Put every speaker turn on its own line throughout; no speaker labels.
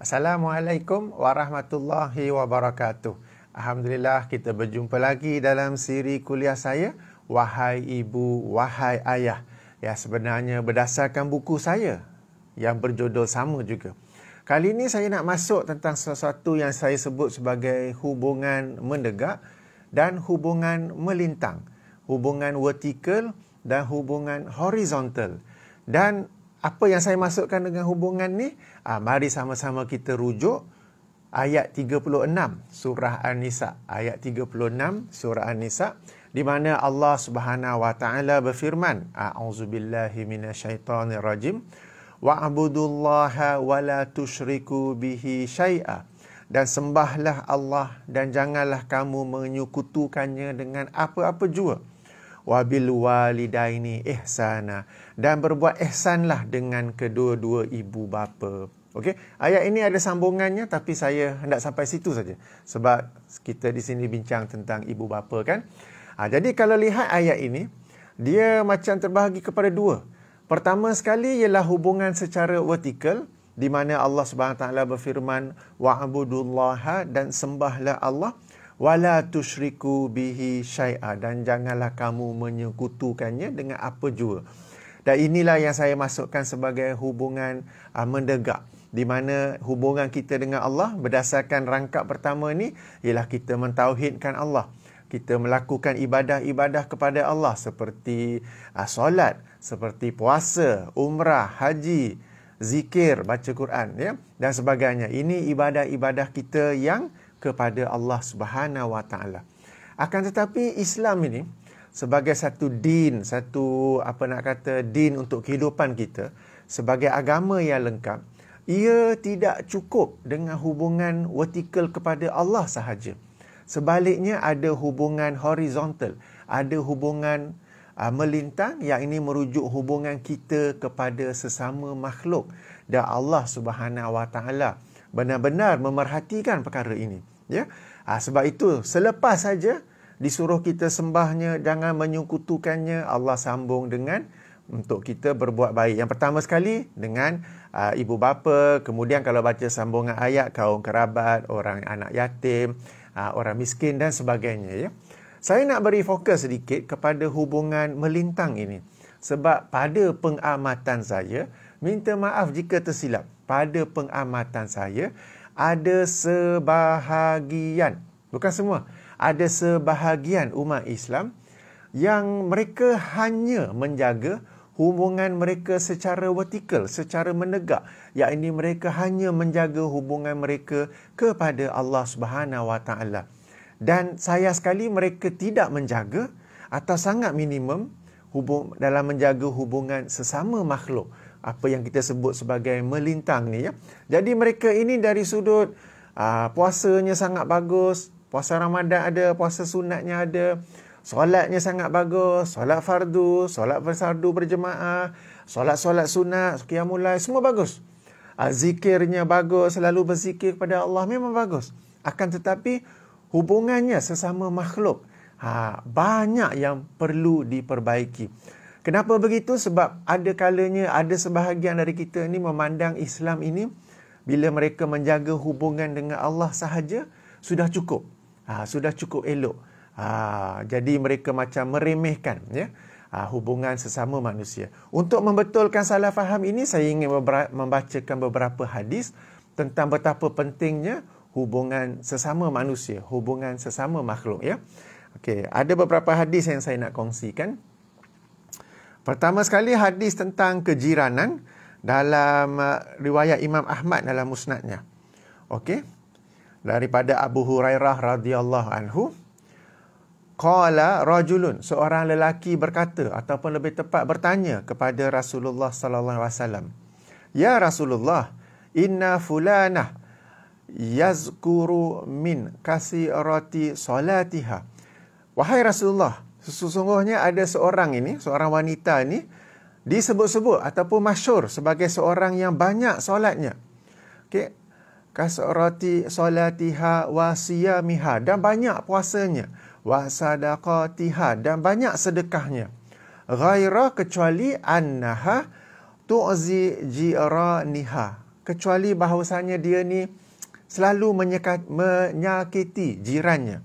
Assalamualaikum warahmatullahi wabarakatuh. Alhamdulillah, kita berjumpa lagi dalam siri kuliah saya, Wahai Ibu, Wahai Ayah. Ya, sebenarnya berdasarkan buku saya yang berjudul sama juga. Kali ini saya nak masuk tentang sesuatu yang saya sebut sebagai hubungan menegak dan hubungan melintang. Hubungan vertikal dan hubungan horizontal. Dan apa yang saya masukkan dengan hubungan ni? Mari sama-sama kita rujuk ayat 36 surah An-Nisa. Ayat 36 surah An-Nisa, di mana Allah Subhanahu wa taala berfirman, A'udzubillahi minasyaitonirrajim. Wa'budullaha wa la tusyriku bihi syai'a. Dan sembahlah Allah dan janganlah kamu menyekutukannya dengan apa-apa jua. Wabil walidaini ihsana, dan berbuat ihsanlah dengan kedua-dua ibu bapa. Okey, ayat ini ada sambungannya, tapi saya hendak sampai situ saja sebab kita di sini bincang tentang ibu bapa kan. Jadi kalau lihat ayat ini, dia macam terbahagi kepada dua. Pertama sekali ialah hubungan secara vertikal, di mana Allah Subhanahu taala berfirman wa'budullaha, dan sembahlah Allah, wala tusyriku bihi syai'a, dan janganlah kamu menyekutukannya dengan apa jua. Dan inilah yang saya masukkan sebagai hubungan menegak, di mana hubungan kita dengan Allah berdasarkan rangkap pertama ni ialah kita mentauhidkan Allah. Kita melakukan ibadah-ibadah kepada Allah seperti solat, seperti puasa, umrah, haji, zikir, baca Quran, ya, dan sebagainya. Ini ibadah-ibadah kita yang kepada Allah Subhanahu wa taala. Akan tetapi Islam ini sebagai satu din, satu din untuk kehidupan kita, sebagai agama yang lengkap, ia tidak cukup dengan hubungan vertikal kepada Allah sahaja. Sebaliknya ada hubungan horizontal, ada hubungan melintang, yang ini merujuk hubungan kita kepada sesama makhluk. Dan Allah Subhanahu wa taala benar-benar memerhatikan perkara ini. Ya, sebab itu selepas saja disuruh kita sembahnya, jangan menyekutukannya, Allah sambung dengan untuk kita berbuat baik. Yang pertama sekali dengan ibu bapa, kemudian kalau baca sambungan ayat, kaum kerabat, orang anak yatim, orang miskin dan sebagainya. Ya, saya nak beri fokus sedikit kepada hubungan melintang ini, sebab pada pengamatan saya, minta maaf jika tersilap, pada pengamatan saya ada sebahagian, bukan semua, ada sebahagian umat Islam yang mereka hanya menjaga hubungan mereka secara vertikal, secara menegak, yakni mereka hanya menjaga hubungan mereka kepada Allah Subhanahu wa taala. Dan sayang sekali mereka tidak menjaga atau sangat minimum dalam menjaga hubungan sesama makhluk, apa yang kita sebut sebagai melintang ni, ya. Jadi mereka ini dari sudut puasanya sangat bagus, puasa Ramadan ada, puasa sunatnya ada, solatnya sangat bagus, solat fardu, solat fardu berjemaah, solat-solat sunat, qiyamul lail, semua bagus. Zikirnya bagus, selalu berzikir kepada Allah, memang bagus. Akan tetapi hubungannya sesama makhluk banyak yang perlu diperbaiki. Kenapa begitu? Sebab ada kalanya ada sebahagian dari kita ni memandang Islam ini, bila mereka menjaga hubungan dengan Allah sahaja, sudah cukup. Sudah cukup elok. Jadi mereka macam meremehkan, ya, hubungan sesama manusia. Untuk membetulkan salah faham ini, saya ingin membacakan beberapa hadis tentang betapa pentingnya hubungan sesama manusia, hubungan sesama makhluk, ya. Okey, ada beberapa hadis yang saya nak kongsikan. Pertama sekali hadis tentang kejiranan dalam riwayat Imam Ahmad dalam musnadnya. Okey. Daripada Abu Hurairah radhiyallahu anhu, qala rajulun, seorang lelaki berkata ataupun lebih tepat bertanya kepada Rasulullah sallallahu alaihi wasallam, "Ya Rasulullah, inna fulanah yazkuru min kasirati salatiha." Wahai Rasulullah, sesungguhnya ada seorang ini, seorang wanita ini disebut-sebut ataupun masyhur sebagai seorang yang banyak solatnya. Okey, kasrati salatiha wa siyamiha, dan banyak puasanya, wa sadaqatiha, dan banyak sedekahnya. Ghaira, kecuali annaha tu'zi jiraniha, kecuali bahawasanya dia ni selalu menyakiti jirannya.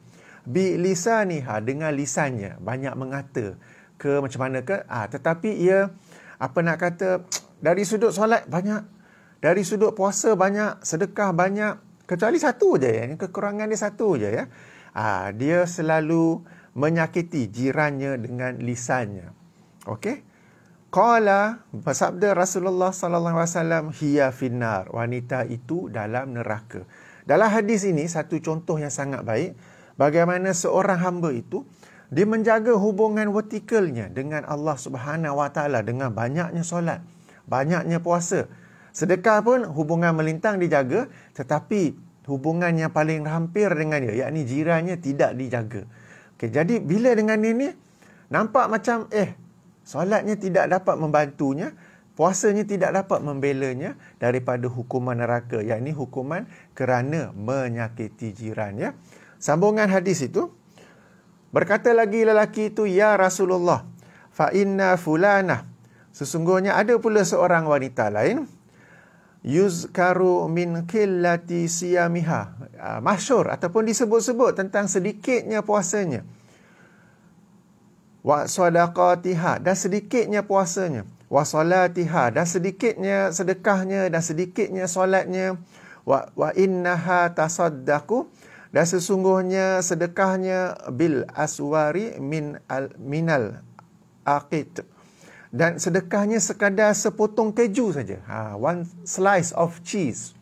Bi lisaniha, dengan lisannya, banyak mengata ke macam mana ke. Tetapi ia, dari sudut solat banyak, dari sudut puasa banyak, sedekah banyak, kecuali satu je ya. Kekurangan dia satu je ya. Dia selalu menyakiti jirannya dengan lisannya. Okey. Qala, bersabda Rasulullah sallallahu alaihi wasallam, hiya finnar, wanita itu dalam neraka. Dalam hadis ini satu contoh yang sangat baik bagaimana seorang hamba itu dia menjaga hubungan vertikalnya dengan Allah Subhanahu wa taala dengan banyaknya solat, banyaknya puasa. Sedekah pun hubungan melintang dijaga, tetapi hubungan yang paling hampir dengan dia, yakni jirannya, tidak dijaga. Okey, jadi bila dengan ini nampak macam solatnya tidak dapat membantunya, puasanya tidak dapat membelanya daripada hukuman neraka, yakni hukuman kerana menyakiti jiran ya. Sambungan hadis itu, berkata lagi lelaki itu, ya Rasulullah, fa inna fulanah, sesungguhnya ada pula seorang wanita lain, yuzkaru min qillati siyamiha, masyhur ataupun disebut-sebut tentang sedikitnya puasanya, wa sadaqatiha, dan sedikitnya puasanya, wa salatiha, dan sedikitnya sedekahnya, dan sedikitnya solatnya, wa innaha tasaddaqu, dan sesungguhnya sedekahnya bil aswari minal aqid, dan sedekahnya sekadar sepotong keju saja, one slice of cheese.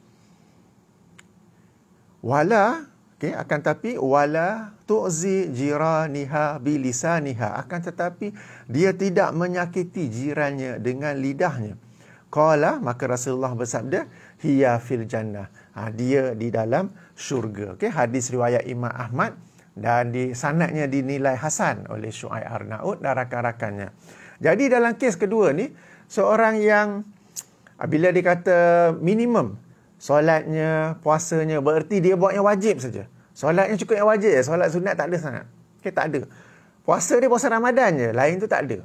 Wala, akan tapi wala tu'zi jiraniha bilisaniha, akan tetapi dia tidak menyakiti jirannya dengan lidahnya. Qala, maka Rasulullah bersabda, hiya fil jannah, dia di dalam syurga. Hadis riwayat Imam Ahmad dan di sanadnya dinilai hasan oleh Syuaib Arnaud dan rakan-rakannya. Jadi dalam kes kedua ni, seorang yang bila dikata minimum solatnya, puasanya, bererti dia buat yang wajib saja. Solatnya cukup yang wajib je, solat sunat tak ada sangat. Tak ada. Puasa dia puasa Ramadan je, lain tu tak ada.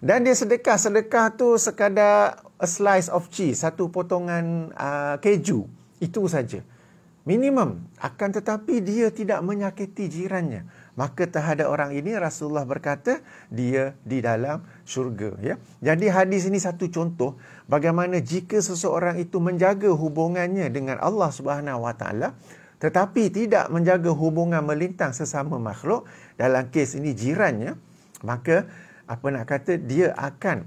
Dan dia sedekah tu sekadar a slice of cheese, satu potongan keju, itu saja. Minimum. Akan tetapi dia tidak menyakiti jirannya. Maka terhadap orang ini Rasulullah berkata dia di dalam syurga ya. Jadi hadis ini satu contoh bagaimana jika seseorang itu menjaga hubungannya dengan Allah Subhanahu wa taala tetapi tidak menjaga hubungan melintang sesama makhluk, dalam kes ini jirannya, maka dia akan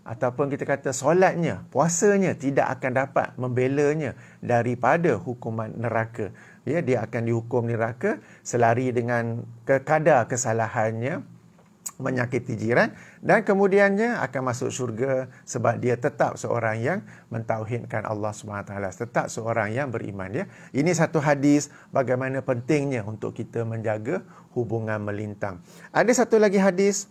ataupun kita kata solatnya, puasanya tidak akan dapat membelanya daripada hukuman neraka. Ya, dia akan dihukum neraka selari dengan kadar kesalahannya menyakiti jiran, dan kemudiannya akan masuk syurga sebab dia tetap seorang yang mentauhidkan Allah SWT, tetap seorang yang beriman ya. Ini satu hadis bagaimana pentingnya untuk kita menjaga hubungan melintang. Ada satu lagi hadis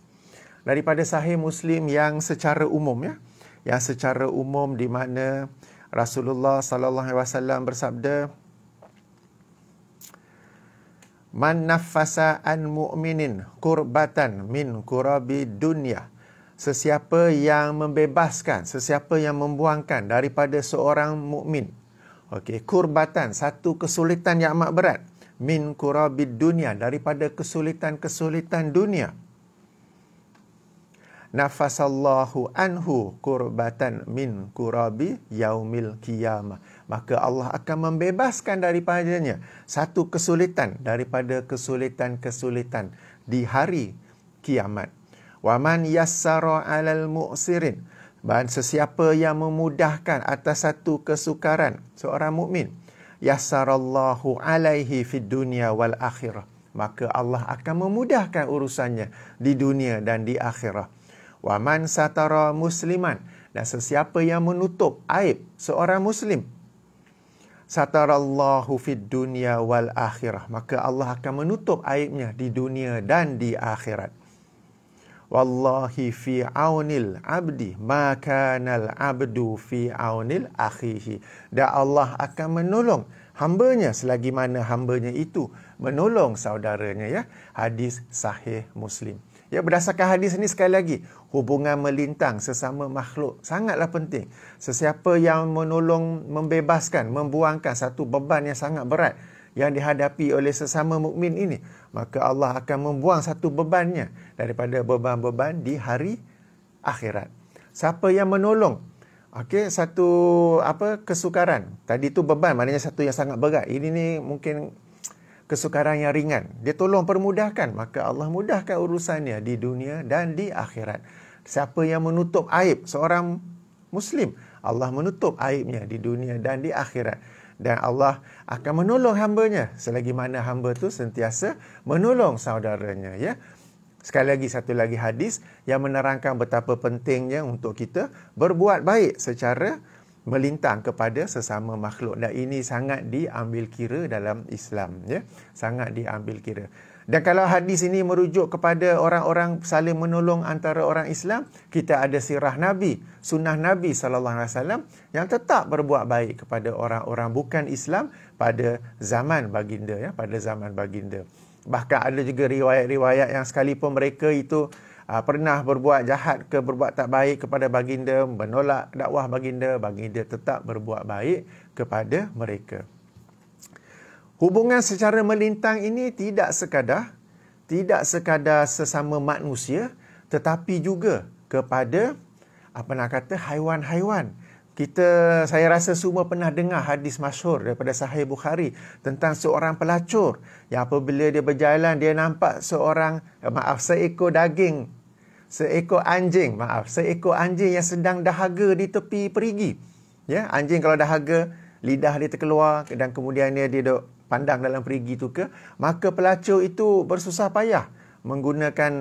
daripada Sahih Muslim yang secara umum ya, yang secara umum di mana Rasulullah sallallahu alaihi wasallam bersabda, man naffasa an mu'minin kurbatan min kurabi dunya, sesiapa yang membebaskan, sesiapa yang membuangkan daripada seorang mukmin, kurbatan, satu kesulitan yang amat berat, min kurabi dunya, daripada kesulitan-kesulitan dunia, nafasallahu anhu kurbatan min kurabi yaumil qiyamah, maka Allah akan membebaskan daripadanya satu kesulitan daripada kesulitan-kesulitan di hari kiamat. Wa man yassara 'alal mu'sirin, dan sesiapa yang memudahkan atas satu kesukaran seorang mukmin, yassarallahu 'alaihi fid dunya wal akhirah, maka Allah akan memudahkan urusannya di dunia dan di akhirat. Wa man satara musliman, dan sesiapa yang menutup aib seorang muslim, satarallahu fid dunya wal akhirah, maka Allah akan menutup aibnya di dunia dan di akhirat. Wallahi fi aunil abdi ma kanal abdu fi aunil akhihi, dan Allah akan menolong hambanya selagi mana hambanya itu menolong saudaranya ya. Hadis Sahih Muslim. Ya, berdasarkan hadis ini sekali lagi, hubungan melintang sesama makhluk sangatlah penting. Sesiapa yang menolong, membebaskan, membuangkan satu beban yang sangat berat yang dihadapi oleh sesama mukmin ini, maka Allah akan membuang satu bebannya daripada beban-beban di hari akhirat. Siapa yang menolong, satu kesukaran. Tadi tu beban, maknanya satu yang sangat berat. Ini ni mungkin kesukaran yang ringan. Dia tolong permudahkan, maka Allah mudahkan urusannya di dunia dan di akhirat. Siapa yang menutup aib seorang Muslim, Allah menutup aibnya di dunia dan di akhirat. Dan Allah akan menolong hambanya selagi mana hamba tu sentiasa menolong saudaranya. Ya. Sekali lagi, satu lagi hadis yang menerangkan betapa pentingnya untuk kita berbuat baik secara melintang kepada sesama makhluk. Dan ini sangat diambil kira dalam Islam. Ya? Sangat diambil kira. Dan kalau hadis ini merujuk kepada orang-orang saling menolong antara orang Islam, kita ada sirah Nabi, sunnah Nabi SAW yang tetap berbuat baik kepada orang-orang bukan Islam pada zaman baginda. Ya? Pada zaman baginda. Bahkan ada juga riwayat-riwayat yang sekalipun mereka itu pernah berbuat jahat ke berbuat tak baik kepada baginda, menolak dakwah baginda, baginda tetap berbuat baik kepada mereka. Hubungan secara melintang ini tidak sekadar sesama manusia, tetapi juga kepada haiwan-haiwan. Saya rasa semua pernah dengar hadis masyhur daripada Sahih Bukhari tentang seorang pelacur yang apabila dia berjalan, dia nampak seekor anjing yang sedang dahaga di tepi perigi. Ya, anjing kalau dahaga, lidah dia terkeluar dan kemudian dia duk pandang dalam perigi itu maka pelacur itu bersusah payah menggunakan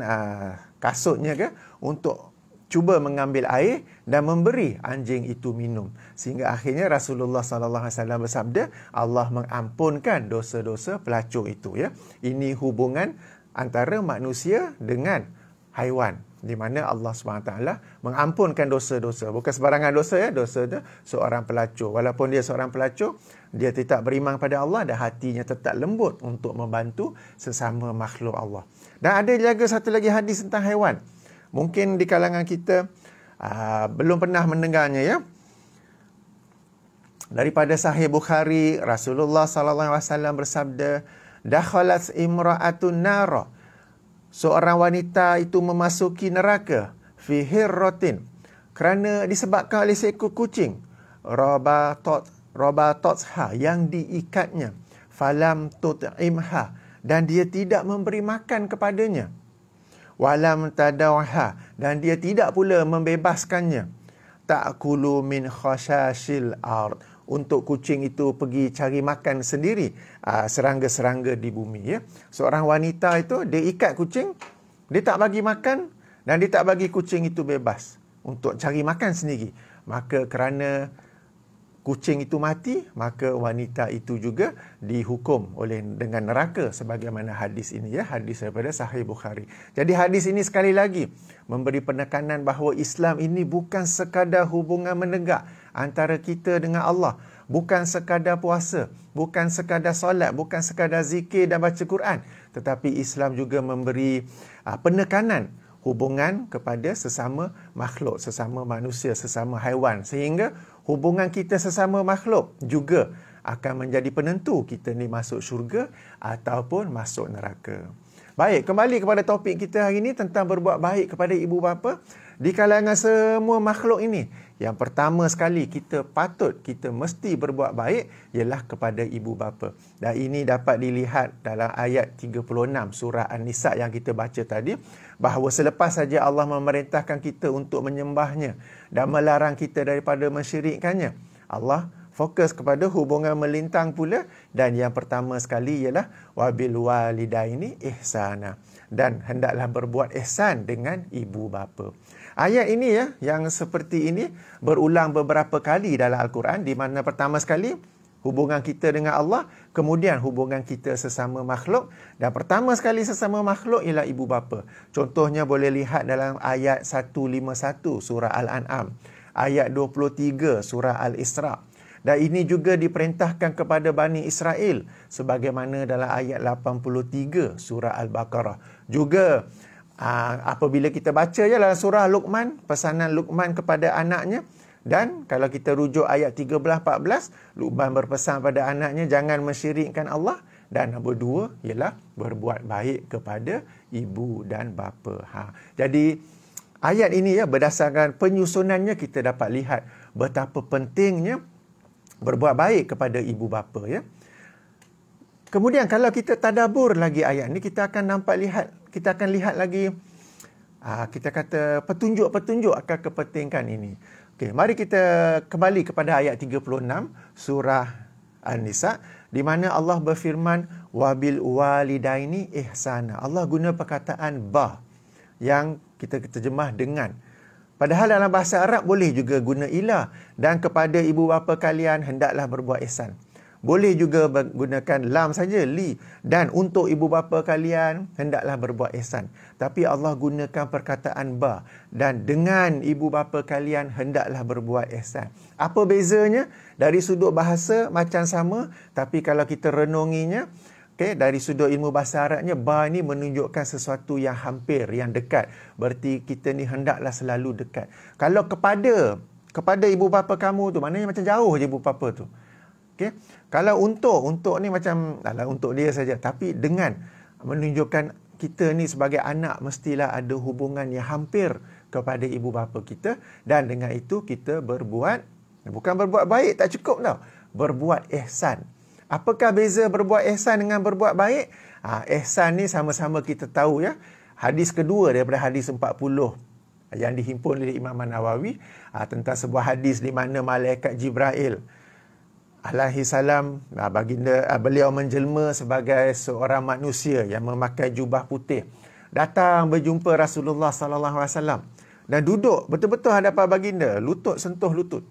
kasutnya untuk cuba mengambil air dan memberi anjing itu minum. Sehingga akhirnya Rasulullah SAW bersabda, Allah mengampunkan dosa-dosa pelacur itu. Ya. Ini hubungan antara manusia dengan haiwan, di mana Allah SWT mengampunkan dosa-dosa. Bukan sebarangan dosa, ya. Dosa itu seorang pelacur. Walaupun dia seorang pelacur, dia tidak beriman pada Allah dan hatinya tetap lembut untuk membantu sesama makhluk Allah. Dan ada juga satu lagi hadis tentang haiwan. Mungkin di kalangan kita belum pernah mendengarnya, ya. Daripada Sahih Bukhari, Rasulullah SAW bersabda, dakhalat imra'atun nara. Seorang wanita itu memasuki neraka fi hirratin, kerana disebabkan oleh seekor kucing, rabatotha, yang diikatnya, falam tut'imha, dan dia tidak memberi makan kepadanya, walam tadawha, dan dia tidak pula membebaskannya, ta'kulu min khashashil ard, untuk kucing itu pergi cari makan sendiri serangga-serangga di bumi. Ya. Seorang wanita itu, dia ikat kucing, dia tak bagi makan dan dia tak bagi kucing itu bebas untuk cari makan sendiri. Maka kerana kucing itu mati, maka wanita itu juga dihukum dengan neraka sebagaimana hadis ini, ya, hadis daripada Sahih Bukhari. Jadi hadis ini sekali lagi memberi penekanan bahawa Islam ini bukan sekadar hubungan menegak antara kita dengan Allah, bukan sekadar puasa, bukan sekadar solat, bukan sekadar zikir dan baca Quran, tetapi Islam juga memberi penekanan hubungan kepada sesama makhluk, sesama manusia, sesama haiwan, sehingga hubungan kita sesama makhluk juga akan menjadi penentu kita ni masuk syurga ataupun masuk neraka. Baik, kembali kepada topik kita hari ini tentang berbuat baik kepada ibu bapa di kalangan semua makhluk ini. Yang pertama sekali kita mesti berbuat baik ialah kepada ibu bapa. Dan ini dapat dilihat dalam ayat 36 surah An-Nisa yang kita baca tadi, bahawa selepas saja Allah memerintahkan kita untuk menyembahnya dan melarang kita daripada mensyirikkannya, Allah fokus kepada hubungan melintang pula, dan yang pertama sekali ialah wabil walidaini ihsana, dan hendaklah berbuat ihsan dengan ibu bapa. Ayat ini, ya, yang seperti ini berulang beberapa kali dalam Al-Quran, di mana pertama sekali hubungan kita dengan Allah, kemudian hubungan kita sesama makhluk, dan pertama sekali sesama makhluk ialah ibu bapa. Contohnya boleh lihat dalam ayat 151 surah Al-An'am, ayat 23 surah Al-Isra. Dan ini juga diperintahkan kepada Bani Israel sebagaimana dalam ayat 83 surah Al-Baqarah. Juga Apabila kita baca je dalam surah Luqman, pesanan Luqman kepada anaknya, dan kalau kita rujuk ayat 13-14, Luqman berpesan pada anaknya jangan mensyirikkan Allah, dan nombor 2 ialah berbuat baik kepada ibu dan bapa. Jadi ayat ini ya, berdasarkan penyusunannya kita dapat lihat betapa pentingnya berbuat baik kepada ibu bapa ya. Kemudian kalau kita tadabbur lagi ayat ni, kita akan lihat lagi kita kata petunjuk-petunjuk akan kepentingan ini. Okey, mari kita kembali kepada ayat 36 surah An-Nisa, di mana Allah berfirman wabil walidaini ihsana. Allah guna perkataan ba yang kita terjemah dengan. Padahal dalam bahasa Arab boleh juga guna ila, dan kepada ibu bapa kalian hendaklah berbuat ihsan. Boleh juga menggunakan lam saja, li, dan untuk ibu bapa kalian hendaklah berbuat ihsan. Tapi Allah gunakan perkataan ba, dan dengan ibu bapa kalian hendaklah berbuat ihsan. Apa bezanya? Dari sudut bahasa macam sama, tapi kalau kita renunginya, dari sudut ilmu bahasa Arabnya, ba ni menunjukkan sesuatu yang hampir, yang dekat. Berarti kita ni hendaklah selalu dekat. Kalau kepada ibu bapa kamu tu, maknanya macam jauh je ibu bapa tu. Okay. Kalau untuk ni macam untuk dia saja, tapi dengan menunjukkan kita ni sebagai anak mestilah ada hubungan yang hampir kepada ibu bapa kita, dan dengan itu kita bukan berbuat baik, tak cukup tau, berbuat ihsan. Apakah beza berbuat ihsan dengan berbuat baik? Ihsan ni sama-sama kita tahu ya. Hadis kedua daripada hadis 40 yang dihimpun oleh Imam An-Nawawi tentang sebuah hadis di mana malaikat Jibril alaihi salam, beliau menjelma sebagai seorang manusia yang memakai jubah putih, datang berjumpa Rasulullah sallallahu alaihi wasallam dan duduk betul-betul hadapan baginda, lutut sentuh lutut.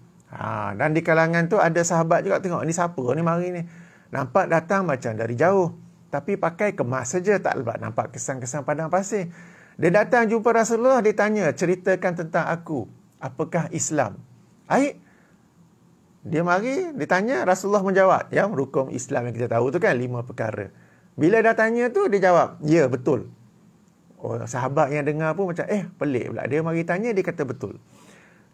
Dan di kalangan tu ada sahabat juga tengok, ni siapa ni mari ni. Nampak datang macam dari jauh, tapi pakai kemas saja, tak nampak kesan-kesan padang pasir. Dia datang jumpa Rasulullah, dia tanya, ceritakan tentang aku, apakah Islam? Dia mari, dia tanya, Rasulullah menjawab, ya, rukun Islam yang kita tahu tu kan 5 perkara. Bila dah tanya tu, dia jawab, ya, betul. Sahabat yang dengar pun macam, pelik pula. Dia mari tanya, dia kata betul.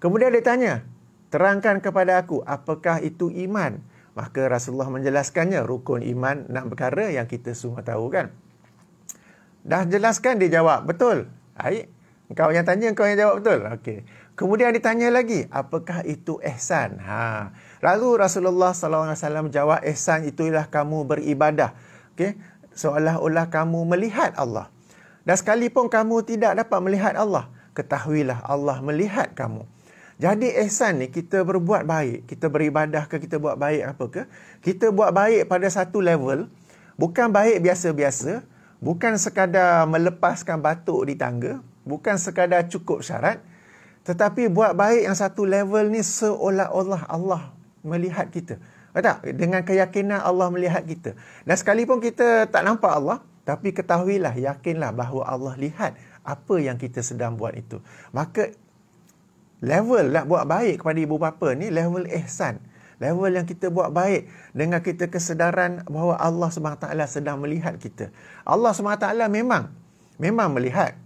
Kemudian dia tanya, terangkan kepada aku, apakah itu iman? Maka Rasulullah menjelaskannya, rukun iman 6 perkara yang kita semua tahu kan. Dah jelaskan, dia jawab, betul. Kau yang tanya, kau yang jawab betul. Okey. Kemudian ditanya lagi, apakah itu ihsan? Lalu Rasulullah SAW jawab, ihsan itulah kamu beribadah. Okey, seolah-olah kamu melihat Allah. Dan sekalipun kamu tidak dapat melihat Allah, ketahuilah Allah melihat kamu. Jadi ihsan ni kita berbuat baik, kita beribadah ke, kita buat baik apa ke, kita buat baik pada satu level, bukan baik biasa-biasa, bukan sekadar melepaskan batuk di tangga, bukan sekadar cukup syarat, tetapi buat baik yang satu level ni seolah-olah Allah melihat kita. Tak? Dengan keyakinan Allah melihat kita. Dan sekalipun kita tak nampak Allah, tapi ketahuilah, yakinlah bahawa Allah lihat apa yang kita sedang buat itu. Maka level nak buat baik kepada ibu bapa ni level ihsan. Level yang kita buat baik dengan kita kesedaran bahawa Allah SWT sedang melihat kita. Allah SWT memang melihat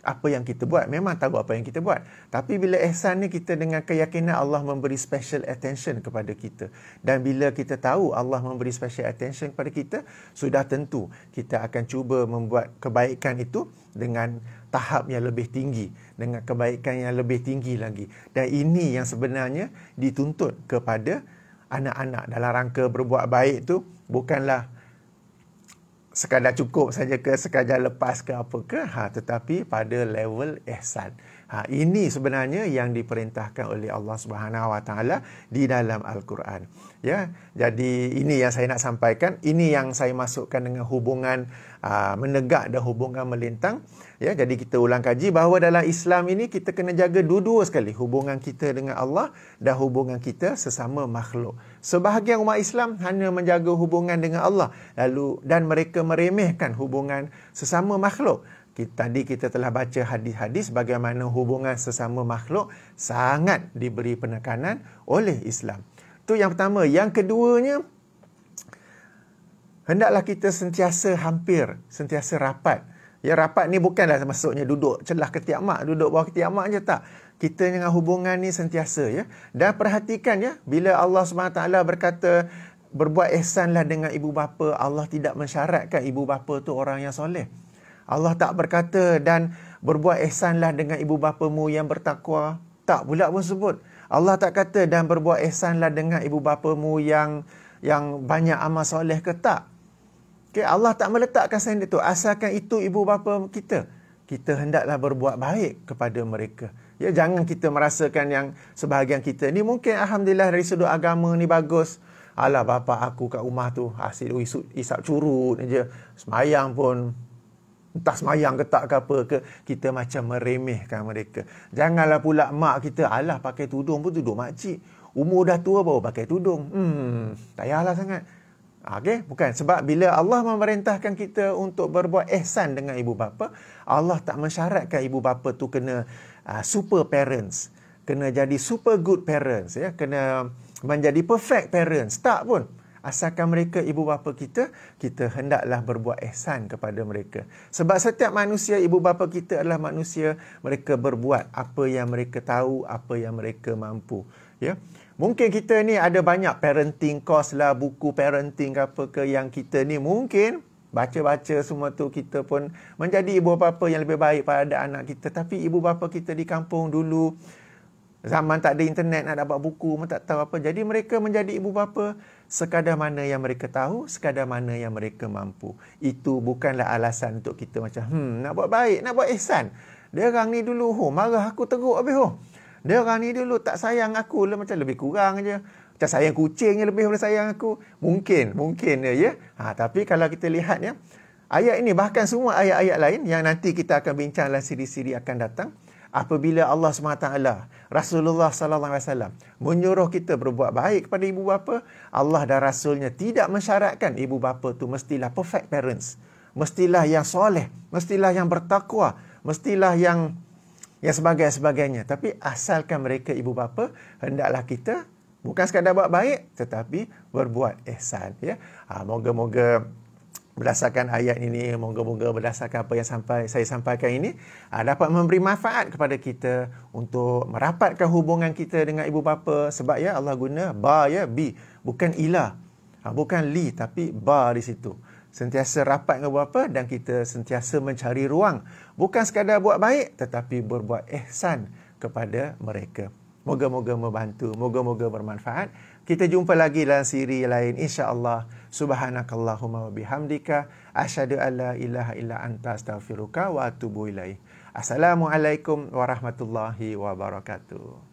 apa yang kita buat, memang tahu apa yang kita buat. Tapi bila ihsan ni kita dengan keyakinan Allah memberi special attention kepada kita. Dan bila kita tahu Allah memberi special attention kepada kita, sudah tentu kita akan cuba membuat kebaikan itu dengan tahap yang lebih tinggi, dengan kebaikan yang lebih tinggi lagi. Dan ini yang sebenarnya dituntut kepada anak-anak dalam rangka berbuat baik tu, bukanlah sekadar cukup saja ke, sekadar lepas ke apa ke, tetapi pada level ihsan. Ini sebenarnya yang diperintahkan oleh Allah Subhanahu Wa Taala di dalam Al-Quran. Ya, jadi ini yang saya nak sampaikan, ini yang saya masukkan dengan hubungan menegak dan hubungan melintang. Ya, jadi kita ulang kaji bahawa dalam Islam ini kita kena jaga dua-dua sekali, hubungan kita dengan Allah dan hubungan kita sesama makhluk. Sebahagian umat Islam hanya menjaga hubungan dengan Allah dan mereka meremehkan hubungan sesama makhluk. Tadi kita telah baca hadis-hadis bagaimana hubungan sesama makhluk sangat diberi penekanan oleh Islam. Itu yang pertama. Yang keduanya, hendaklah kita sentiasa hampir, sentiasa rapat Ya, rapat ni bukanlah maksudnya duduk celah ketiak mak, duduk bawah ketiak mak je, tak. Kita dengan hubungan ni sentiasa, ya. Dan perhatikan, ya, bila Allah SWT berkata, berbuat ihsanlah dengan ibu bapa, Allah tidak mensyaratkan ibu bapa tu orang yang soleh. Allah tak berkata, dan berbuat ihsanlah dengan ibu bapamu yang bertakwa. Tak pula pun sebut. Allah tak kata, dan berbuat ihsanlah dengan ibu bapamu yang banyak amal soleh ke, tak. Okay, Allah tak meletakkan standard itu. Asalkan itu ibu bapa kita, kita hendaklah berbuat baik kepada mereka. Ya, jangan kita merasakan yang sebahagian kita ni mungkin alhamdulillah dari sudut agama ni bagus. Alah, bapa aku kat rumah tu asyik isap curut je. Semayang pun entah semayang ke tak ke apa ke, kita macam meremehkan mereka. Janganlah pula mak kita, alah pakai tudung pun tudung makcik. Umur dah tua baru pakai tudung. Tak payahlah sangat. Okay? Bukan. Sebab bila Allah memerintahkan kita untuk berbuat ihsan dengan ibu bapa, Allah tak mensyaratkan ibu bapa tu kena super parents. Kena jadi super good parents. Ya? Kena menjadi perfect parents. Tak pun. Asalkan mereka ibu bapa kita, kita hendaklah berbuat ihsan kepada mereka. Sebab setiap manusia, ibu bapa kita adalah manusia, mereka berbuat apa yang mereka tahu, apa yang mereka mampu. Ya? Mungkin kita ni ada banyak parenting course lah, buku parenting ke apa ke, yang kita ni mungkin baca-baca semua tu, kita pun menjadi ibu bapa yang lebih baik pada anak kita. Tapi ibu bapa kita di kampung dulu, zaman tak ada internet, nak dapat buku pun tak tahu apa. Jadi mereka menjadi ibu bapa sekadar mana yang mereka tahu, sekadar mana yang mereka mampu. Itu bukanlah alasan untuk kita macam nak buat baik, nak buat ihsan. Dia orang ni dulu marah aku teruk habis Dia orang ni dulu tak sayang aku lah, macam lebih kurang je. Macam sayang kucing je lebih daripada sayang aku. Mungkin ya. Tapi kalau kita lihat, ya, ayat ini, bahkan semua ayat-ayat lain yang nanti kita akan bincanglah siri-siri akan datang. Apabila Allah SWT, Rasulullah SAW menyuruh kita berbuat baik kepada ibu bapa, Allah dan Rasulnya tidak mensyaratkan ibu bapa tu mestilah perfect parents. Mestilah yang soleh. Mestilah yang bertakwa. Mestilah yang sebagainya. Tapi asalkan mereka ibu bapa, hendaklah kita bukan sekadar buat baik, tetapi berbuat ihsan. Ya? Moga-moga berdasarkan ayat ini, moga-moga berdasarkan apa yang saya sampaikan ini, dapat memberi manfaat kepada kita untuk merapatkan hubungan kita dengan ibu bapa. Sebab, ya, Allah guna ba, ya, bi, bukan ila, bukan li, tapi ba di situ. Sentiasa rapat dengan ibu bapa, dan kita sentiasa mencari ruang, bukan sekadar buat baik, tetapi berbuat ihsan kepada mereka. Moga-moga membantu, moga-moga bermanfaat. Kita jumpa lagi dalam siri lain, insya-Allah. Subhanakallahumma wa bihamdika asyhadu an la ilaha illa anta astaghfiruka wa atubu ilaik. Assalamualaikum warahmatullahi wabarakatuh.